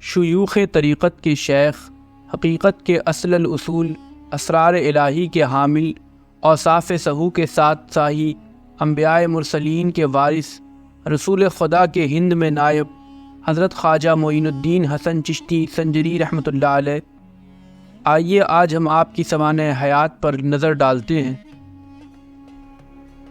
شیوخ طریقت کے شیخ، حقیقت کے اصل الاصول، اسرار الہی کے حامل، اوصاف سہو کے ساتھ ساہی، انبیاء مرسلین کے وارث، رسول خدا کے ہند میں نائب، حضرت خواجہ معین الدین حسن چشتی سنجری رحمۃ اللہ علیہ۔ آئیے آج ہم آپ کی سوانح حیات پر نظر ڈالتے ہیں۔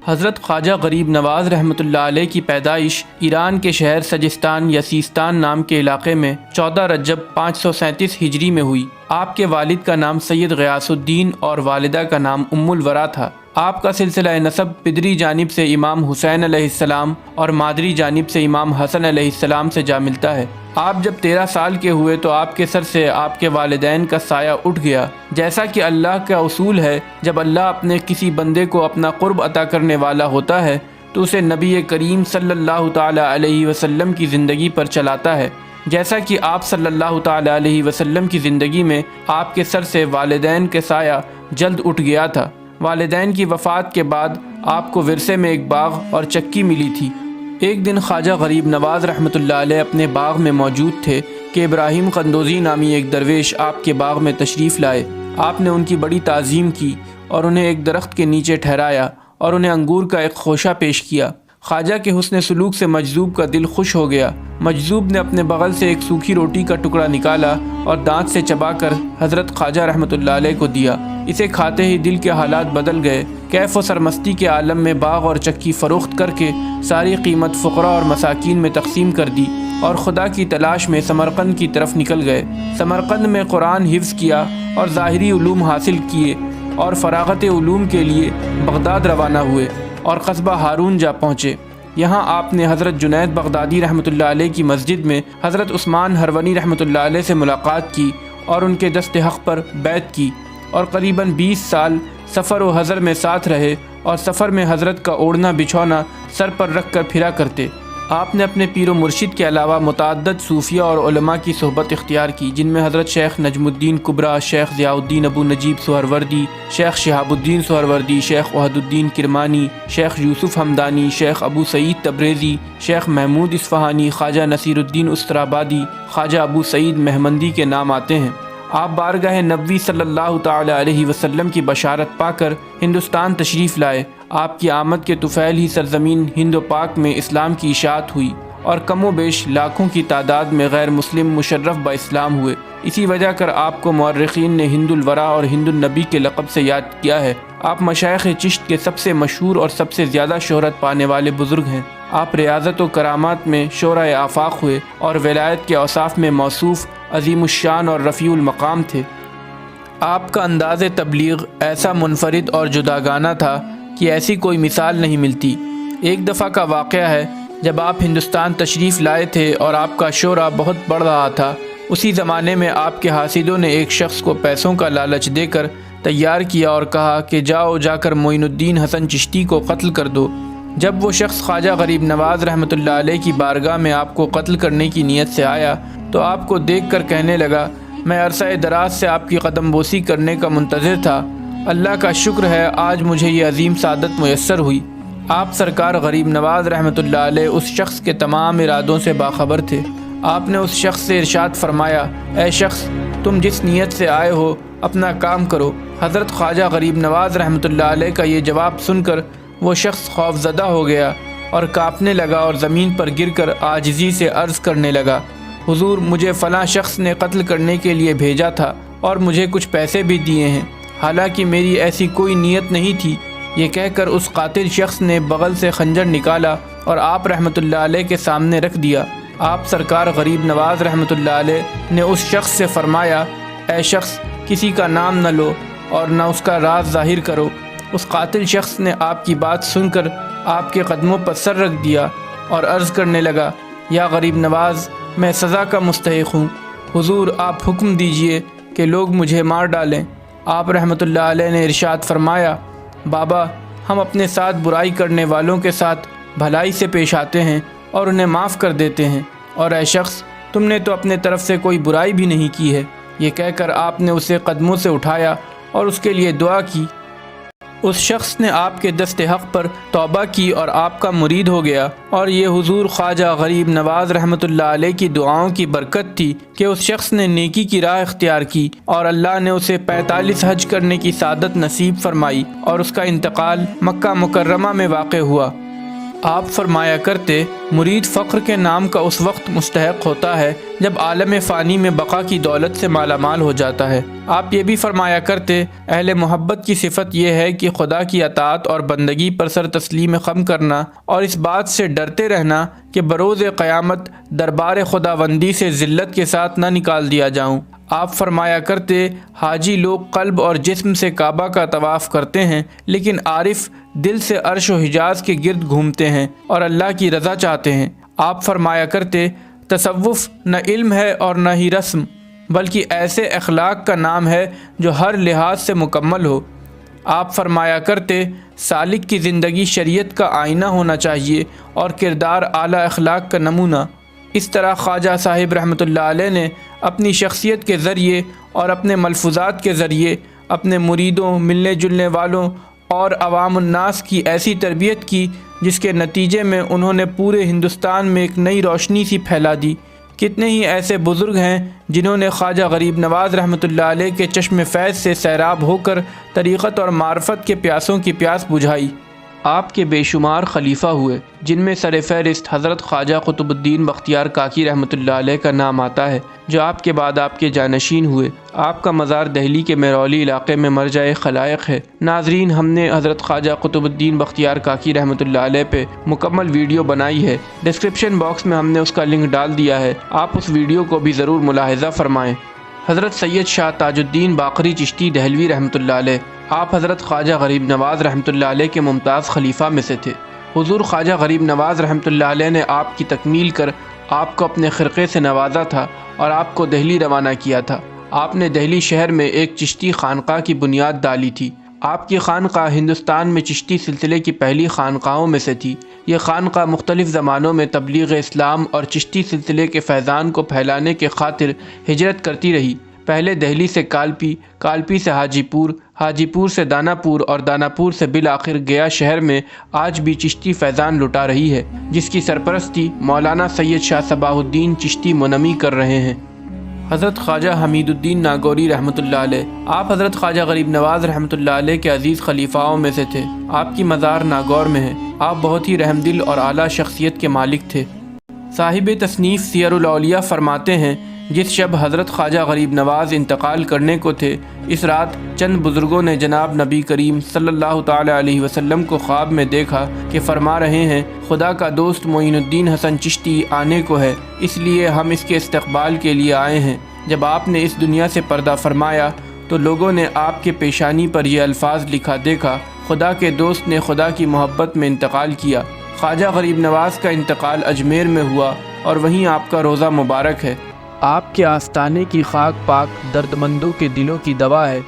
حضرت خواجہ غریب نواز رحمۃ اللہ علیہ کی پیدائش ایران کے شہر سجستان یا سیستان نام کے علاقے میں 14 رجب 537 ہجری میں ہوئی۔ آپ کے والد کا نام سید غیاث الدین اور والدہ کا نام ام الورا تھا۔ آپ کا سلسلہ نسب پدری جانب سے امام حسین علیہ السلام اور مادری جانب سے امام حسن علیہ السلام سے جا ملتا ہے۔ آپ جب 13 سال کے ہوئے تو آپ کے سر سے آپ کے والدین کا سایہ اٹھ گیا۔ جیسا کہ اللہ کا اصول ہے، جب اللہ اپنے کسی بندے کو اپنا قرب عطا کرنے والا ہوتا ہے تو اسے نبی کریم صلی اللہ تعالی علیہ وسلم کی زندگی پر چلاتا ہے۔ جیسا کہ آپ صلی اللہ تعالی علیہ وسلم کی زندگی میں آپ کے سر سے والدین کے سایہ جلد اٹھ گیا تھا۔ والدین کی وفات کے بعد آپ کو ورثے میں ایک باغ اور چکی ملی تھی۔ ایک دن خواجہ غریب نواز رحمۃ اللہ علیہ اپنے باغ میں موجود تھے کہ ابراہیم قندوزی نامی ایک درویش آپ کے باغ میں تشریف لائے۔ آپ نے ان کی بڑی تعظیم کی اور انہیں ایک درخت کے نیچے ٹھہرایا اور انہیں انگور کا ایک خوشہ پیش کیا۔ خواجہ کے حسن سلوک سے مجذوب کا دل خوش ہو گیا۔ مجذوب نے اپنے بغل سے ایک سوکھی روٹی کا ٹکڑا نکالا اور دانت سے چبا کر حضرت خواجہ رحمۃ اللہ علیہ کو دیا۔ اسے کھاتے ہی دل کے حالات بدل گئے۔ کیف و سرمستی کے عالم میں باغ اور چکی فروخت کر کے ساری قیمت فقراء اور مساکین میں تقسیم کر دی اور خدا کی تلاش میں سمرقند کی طرف نکل گئے۔ سمرقند میں قرآن حفظ کیا اور ظاہری علوم حاصل کیے اور فراغت علوم کے لیے بغداد روانہ ہوئے اور قصبہ ہارون جا پہنچے۔ یہاں آپ نے حضرت جنید بغدادی رحمۃ اللہ علیہ کی مسجد میں حضرت عثمان ہرونی رحمۃ اللہ علیہ سے ملاقات کی اور ان کے دست حق پر بیعت کی اور قریباً 20 سال سفر و حضر میں ساتھ رہے اور سفر میں حضرت کا اوڑھنا بچھونا سر پر رکھ کر پھرا کرتے۔ آپ نے اپنے پیر و مرشد کے علاوہ متعدد صوفیہ اور علماء کی صحبت اختیار کی، جن میں حضرت شیخ نجم الدین کبریٰ، شیخ ضیاء الدین ابو نجیب سہروردی، شیخ شہاب الدین سہروردی، شیخ وحد الدین کرمانی، شیخ یوسف ہمدانی، شیخ ابو سعید تبریزی، شیخ محمود اصفہانی، خواجہ نصیر الدین استرابادی، خواجہ ابو سعید مہمندی کے نام آتے ہیں۔ آپ بارگاہ نبوی صلی اللہ تعالی علیہ وسلم کی بشارت پا کر ہندوستان تشریف لائے۔ آپ کی آمد کے طفیل ہی سرزمین ہند و پاک میں اسلام کی اشاعت ہوئی اور کم و بیش لاکھوں کی تعداد میں غیر مسلم مشرف با اسلام ہوئے۔ اسی وجہ کر آپ کو مورخین نے ہند الورا اور ہند النبی کے لقب سے یاد کیا ہے۔ آپ مشائخ چشت کے سب سے مشہور اور سب سے زیادہ شہرت پانے والے بزرگ ہیں۔ آپ ریاضت و کرامات میں شورۂ آفاق ہوئے اور ولایت کے اوصاف میں موصوف عظیم الشان اور رفیع المقام تھے۔ آپ کا انداز تبلیغ ایسا منفرد اور جداگانہ تھا کہ ایسی کوئی مثال نہیں ملتی۔ ایک دفعہ کا واقعہ ہے، جب آپ ہندوستان تشریف لائے تھے اور آپ کا شہرہ بہت بڑھ رہا تھا، اسی زمانے میں آپ کے حاسدوں نے ایک شخص کو پیسوں کا لالچ دے کر تیار کیا اور کہا کہ جا کر معین الدین حسن چشتی کو قتل کر دو۔ جب وہ شخص خواجہ غریب نواز رحمۃ اللہ علیہ کی بارگاہ میں آپ کو قتل کرنے کی نیت سے آیا تو آپ کو دیکھ کر کہنے لگا، میں عرصہ دراز سے آپ کی قدم بوسی کرنے کا منتظر تھا، اللہ کا شکر ہے آج مجھے یہ عظیم سعادت میسر ہوئی۔ آپ سرکار غریب نواز رحمۃ اللہ علیہ اس شخص کے تمام ارادوں سے باخبر تھے۔ آپ نے اس شخص سے ارشاد فرمایا، اے شخص، تم جس نیت سے آئے ہو اپنا کام کرو۔ حضرت خواجہ غریب نواز رحمۃ اللہ علیہ کا یہ جواب سن کر وہ شخص خوف زدہ ہو گیا اور کانپنے لگا اور زمین پر گر کر عاجزی سے عرض کرنے لگا، حضور، مجھے فلاں شخص نے قتل کرنے کے لیے بھیجا تھا اور مجھے کچھ پیسے بھی دیے ہیں، حالانکہ میری ایسی کوئی نیت نہیں تھی۔ یہ کہہ کر اس قاتل شخص نے بغل سے خنجر نکالا اور آپ رحمۃ اللہ علیہ کے سامنے رکھ دیا۔ آپ سرکار غریب نواز رحمۃ اللہ علیہ نے اس شخص سے فرمایا، اے شخص، کسی کا نام نہ لو اور نہ اس کا راز ظاہر کرو۔ اس قاتل شخص نے آپ کی بات سن کر آپ کے قدموں پر سر رکھ دیا اور عرض کرنے لگا، یا غریب نواز، میں سزا کا مستحق ہوں، حضور آپ حکم دیجئے کہ لوگ مجھے مار ڈالیں۔ آپ رحمۃ اللہ علیہ نے ارشاد فرمایا، بابا، ہم اپنے ساتھ برائی کرنے والوں کے ساتھ بھلائی سے پیش آتے ہیں اور انہیں معاف کر دیتے ہیں، اور اے شخص، تم نے تو اپنے طرف سے کوئی برائی بھی نہیں کی ہے۔ یہ کہہ کر آپ نے اسے قدموں سے اٹھایا اور اس کے لیے دعا کی۔ اس شخص نے آپ کے دست حق پر توبہ کی اور آپ کا مرید ہو گیا، اور یہ حضور خواجہ غریب نواز رحمۃ اللہ علیہ کی دعاؤں کی برکت تھی کہ اس شخص نے نیکی کی راہ اختیار کی اور اللہ نے اسے 45 حج کرنے کی سعادت نصیب فرمائی اور اس کا انتقال مکہ مکرمہ میں واقع ہوا۔ آپ فرمایا کرتے، مرید فقر کے نام کا اس وقت مستحق ہوتا ہے جب عالم فانی میں بقا کی دولت سے مالا مال ہو جاتا ہے۔ آپ یہ بھی فرمایا کرتے، اہل محبت کی صفت یہ ہے کہ خدا کی اطاعت اور بندگی پر سر تسلیم خم کرنا اور اس بات سے ڈرتے رہنا کہ بروز قیامت دربار خداوندی سے ذلت کے ساتھ نہ نکال دیا جاؤں۔ آپ فرمایا کرتے، حاجی لوگ قلب اور جسم سے کعبہ کا طواف کرتے ہیں، لیکن عارف دل سے عرش و حجاز کے گرد گھومتے ہیں اور اللہ کی رضا چاہتے ہیں۔ آپ فرمایا کرتے، تصوف نہ علم ہے اور نہ ہی رسم، بلکہ ایسے اخلاق کا نام ہے جو ہر لحاظ سے مکمل ہو۔ آپ فرمایا کرتے، سالک کی زندگی شریعت کا آئینہ ہونا چاہیے اور کردار اعلیٰ اخلاق کا نمونہ۔ اس طرح خواجہ صاحب رحمۃ اللہ علیہ نے اپنی شخصیت کے ذریعے اور اپنے ملفوظات کے ذریعے اپنے مریدوں، ملنے جلنے والوں اور عوام الناس کی ایسی تربیت کی جس کے نتیجے میں انہوں نے پورے ہندوستان میں ایک نئی روشنی سی پھیلا دی۔ کتنے ہی ایسے بزرگ ہیں جنہوں نے خواجہ غریب نواز رحمۃ اللہ علیہ کے چشم فیض سے سیراب ہو کر طریقت اور معرفت کے پیاسوں کی پیاس بجھائی۔ آپ کے بے شمار خلیفہ ہوئے، جن میں سر فہرست حضرت خواجہ قطب الدین بختیار کاکی رحمۃ اللہ علیہ کا نام آتا ہے، جو آپ کے بعد آپ کے جانشین ہوئے۔ آپ کا مزار دہلی کے مہرولی علاقے میں مرجع خلائق ہے۔ ناظرین، ہم نے حضرت خواجہ قطب الدین بختیار کاکی رحمۃ اللہ علیہ پہ مکمل ویڈیو بنائی ہے، ڈسکرپشن باکس میں ہم نے اس کا لنک ڈال دیا ہے، آپ اس ویڈیو کو بھی ضرور ملاحظہ فرمائیں۔ حضرت سید شاہ تاج الدین باقری چشتی دہلوی رحمۃ اللہ علیہ، آپ حضرت خواجہ غریب نواز رحمۃ اللہ علیہ کے ممتاز خلیفہ میں سے تھے۔ حضور خواجہ غریب نواز رحمۃ اللہ علیہ نے آپ کی تکمیل کر آپ کو اپنے خرقے سے نوازا تھا اور آپ کو دہلی روانہ کیا تھا۔ آپ نے دہلی شہر میں ایک چشتی خانقاہ کی بنیاد ڈالی تھی۔ آپ کی خانقاہ ہندوستان میں چشتی سلسلے کی پہلی خانقاہوں میں سے تھی۔ یہ خانقاہ مختلف زمانوں میں تبلیغ اسلام اور چشتی سلسلے کے فیضان کو پھیلانے کے خاطر ہجرت کرتی رہی۔ پہلے دہلی سے کالپی، کالپی سے حاجی پور، حاجی پور سے دانا پور اور دانا پور سے بالآخر گیا شہر میں آج بھی چشتی فیضان لٹا رہی ہے، جس کی سرپرستی مولانا سید شاہ صباح الدین چشتی منمی کر رہے ہیں۔ حضرت خواجہ حمید الدین ناگوری رحمۃ اللہ علیہ، آپ حضرت خواجہ غریب نواز رحمۃ اللہ علیہ کے عزیز خلیفاؤں میں سے تھے۔ آپ کی مزار ناگور میں ہے۔ آپ بہت ہی رحم دل اور اعلیٰ شخصیت کے مالک تھے۔ صاحب تصنیف سیر الاولیاء فرماتے ہیں، جس شب حضرت خواجہ غریب نواز انتقال کرنے کو تھے، اس رات چند بزرگوں نے جناب نبی کریم صلی اللہ تعالی علیہ وسلم کو خواب میں دیکھا کہ فرما رہے ہیں، خدا کا دوست معین الدین حسن چشتی آنے کو ہے، اس لیے ہم اس کے استقبال کے لیے آئے ہیں۔ جب آپ نے اس دنیا سے پردہ فرمایا تو لوگوں نے آپ کے پیشانی پر یہ الفاظ لکھا دیکھا، خدا کے دوست نے خدا کی محبت میں انتقال کیا۔ خواجہ غریب نواز کا انتقال اجمیر میں ہوا اور وہیں آپ کا روضہ مبارک ہے۔ آپ کے آستانے کی خاک پاک درد مندوں کے دلوں کی دوا ہے۔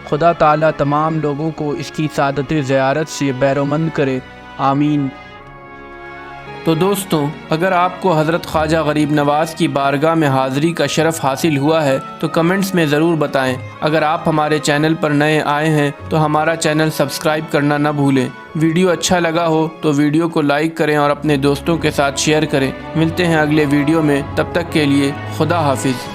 خدا تعالیٰ تمام لوگوں کو اس کی سعادت زیارت سے بہرمند کرے، آمین۔ تو دوستوں، اگر آپ کو حضرت خواجہ غریب نواز کی بارگاہ میں حاضری کا شرف حاصل ہوا ہے تو کمنٹس میں ضرور بتائیں۔ اگر آپ ہمارے چینل پر نئے آئے ہیں تو ہمارا چینل سبسکرائب کرنا نہ بھولیں۔ ویڈیو اچھا لگا ہو تو ویڈیو کو لائک کریں اور اپنے دوستوں کے ساتھ شیئر کریں۔ ملتے ہیں اگلے ویڈیو میں، تب تک کے لیے خدا حافظ۔